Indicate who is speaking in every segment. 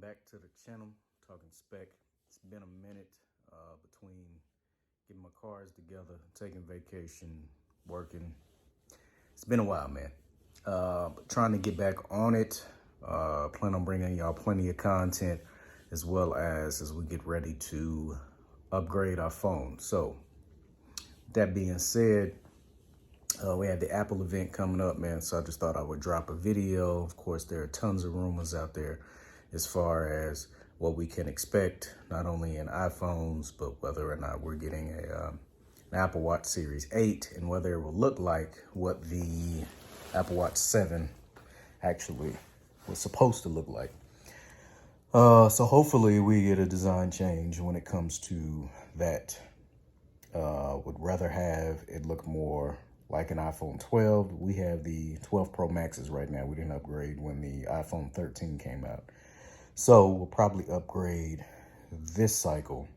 Speaker 1: back to the channel, talking spec. It's been a minute between getting my cars together, taking vacation, working. It's been a while, man. But trying to get back on it. Plan on bringing y'all plenty of content as well as we get ready to upgrade our phone. So that being said, we have the Apple event coming up, man. So I just thought I would drop a video. Of course, there are tons of rumors out there as far as what we can expect, not only in iPhones, but whether or not we're getting an Apple Watch Series 8 and whether it will look like what the Apple Watch 7 actually was supposed to look like. So hopefully we get a design change when it comes to that. Would rather have it look more like an iPhone 12. We have the 12 Pro Maxes right now. We didn't upgrade when the iPhone 13 came out. So we'll probably upgrade this cycle.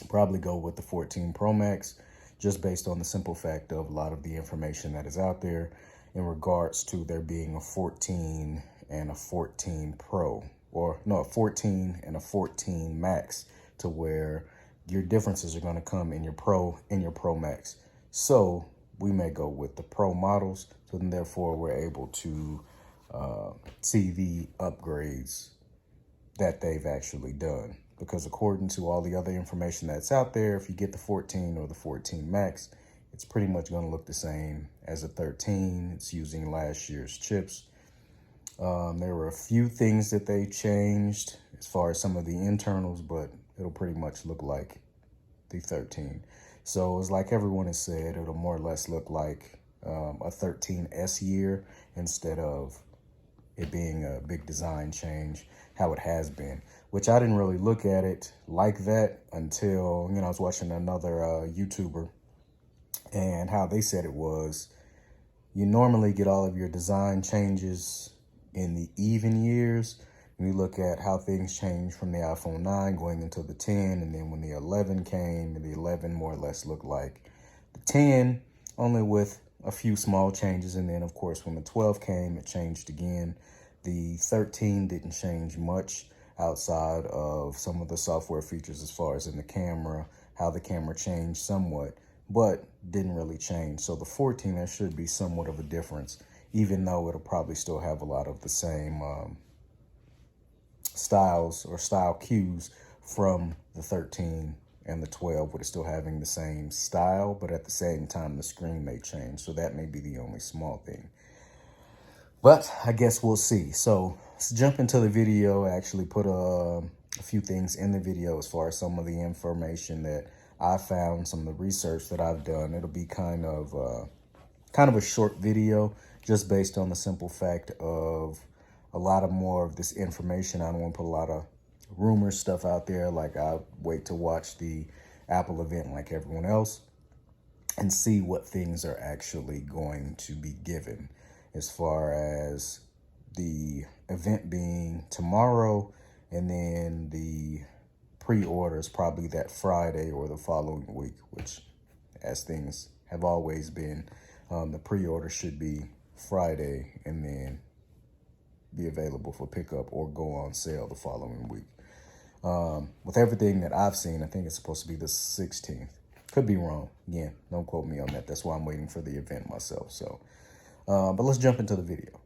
Speaker 1: Probably go with the 14 Pro Max, just based on the simple fact of a lot of the information that is out there in regards to there being a 14 and a 14 Pro, or no, a 14 and a 14 Max, to where your differences are going to come in your Pro and your Pro Max. So we may go with the Pro models, so then therefore we're able to see the upgrades that they've actually done. Because according to all the other information that's out there, if you get the 14 or the 14 Max, it's pretty much going to look the same as a 13. It's using last year's chips. There were a few things that they changed as far as some of the internals, but it'll pretty much look like the 13. So it's like everyone has said, it'll more or less look like a 13S year instead of it being a big design change, how it has been, which I didn't really look at it like that until, I was watching another YouTuber, and how they said it was, you normally get all of your design changes in the even years. We look at how things changed from the iPhone 9 going into the 10, and then when the 11 came, the 11 more or less looked like the 10, only with a few small changes. And then, of course, when the 12 came, it changed again. The 13 didn't change much outside of some of the software features as far as in the camera, how the camera changed somewhat, but didn't really change. So the 14, there should be somewhat of a difference, even though it'll probably still have a lot of the same styles or style cues from the 13 and the 12, with it still having the same style, but at the same time the screen may change. So that may be the only small thing, but I guess we'll see. So let's jump into the video. I actually put a few things in the video as far as some of the information that I found, some of the research that I've done. It'll be kind of a short video, just based on the simple fact of a lot of more of this information. I don't want to put a lot of rumor stuff out there. Like, I wait to watch the Apple event like everyone else and see what things are actually going to be given, as far as the event being tomorrow, and then the pre-orders probably that Friday or the following week, which, as things have always been, the pre-order should be Friday and then be available for pickup or go on sale the following week. With everything that I've seen, I think it's supposed to be the 16th. Could be wrong. Again, don't quote me on that. That's why I'm waiting for the event myself. So, but let's jump into the video.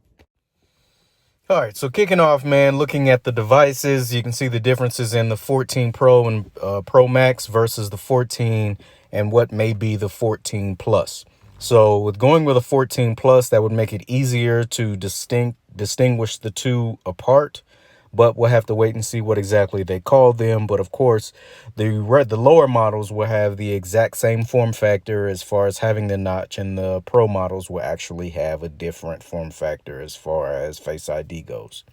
Speaker 1: All right, so kicking off, man, looking at the devices, you can see the differences in the 14 Pro and Pro Max versus the 14 and what may be the 14 Plus. So with going with a 14 Plus, that would make it easier to distinguish the two apart, but we'll have to wait and see what exactly they call them. But of course, the lower models will have the exact same form factor as far as having the notch, and the Pro models will actually have a different form factor as far as Face ID goes.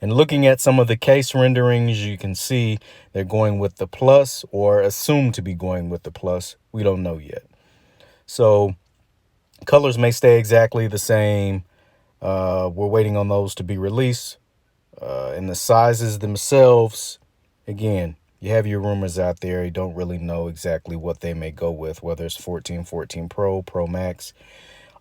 Speaker 1: And looking at some of the case renderings, you can see they're going with the Plus, or assumed to be going with the Plus. We don't know yet. So colors may stay exactly the same. We're waiting on those to be released. And the sizes themselves, again, you have your rumors out there. You don't really know exactly what they may go with, whether it's 14, 14 Pro, Pro Max.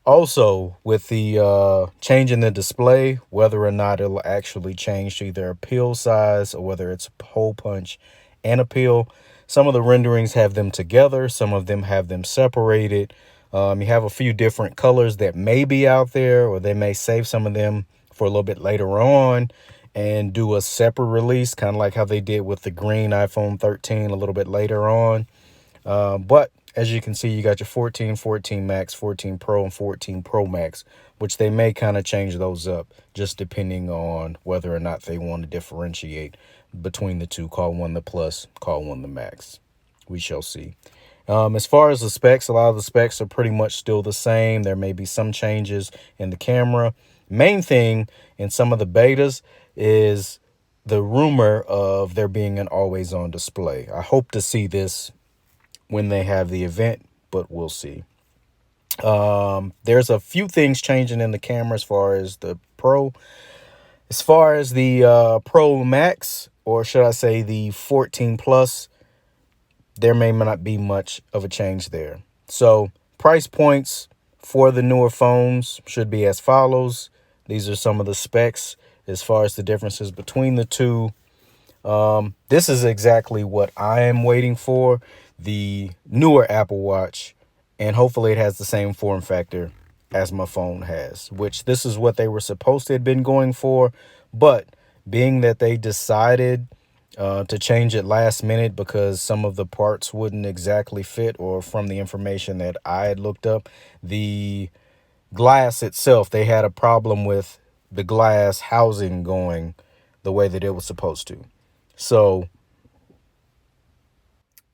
Speaker 1: Also, with the change in the display, whether or not it'll actually change to either a pill size or whether it's a hole punch and a pill, some of the renderings have them together. Some of them have them separated. You have a few different colors that may be out there, or they may save some of them for a little bit later on and do a separate release, kind of like how they did with the green iPhone 13 a little bit later on. But as you can see, you got your 14, 14 Max, 14 Pro, and 14 Pro Max, which they may kind of change those up just depending on whether or not they want to differentiate between the two. Call one the Plus, call one the Max. We shall see. As far as the specs, a lot of the specs are pretty much still the same. There may be some changes in the camera. Main thing in some of the betas is the rumor of there being an always on display. I hope to see this when they have the event, but we'll see. There's a few things changing in the camera as far as the Pro. As far as the Pro Max, or should I say the 14 Plus, there may not be much of a change there. So price points for the newer phones should be as follows. These are some of the specs as far as the differences between the two. This is exactly what I am waiting for, the newer Apple Watch, and hopefully it has the same form factor as my phone has, which this is what they were supposed to have been going for. But being that they decided to change it last minute because some of the parts wouldn't exactly fit, or from the information that I had looked up, the glass itself, they had a problem with the glass housing going the way that it was supposed to. So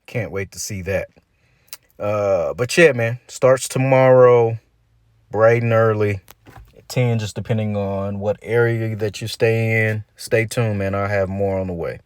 Speaker 1: can't wait to see that. But yeah, man, starts tomorrow, bright and early, at 10, just depending on what area that you stay in. Stay tuned, man. I'll have more on the way.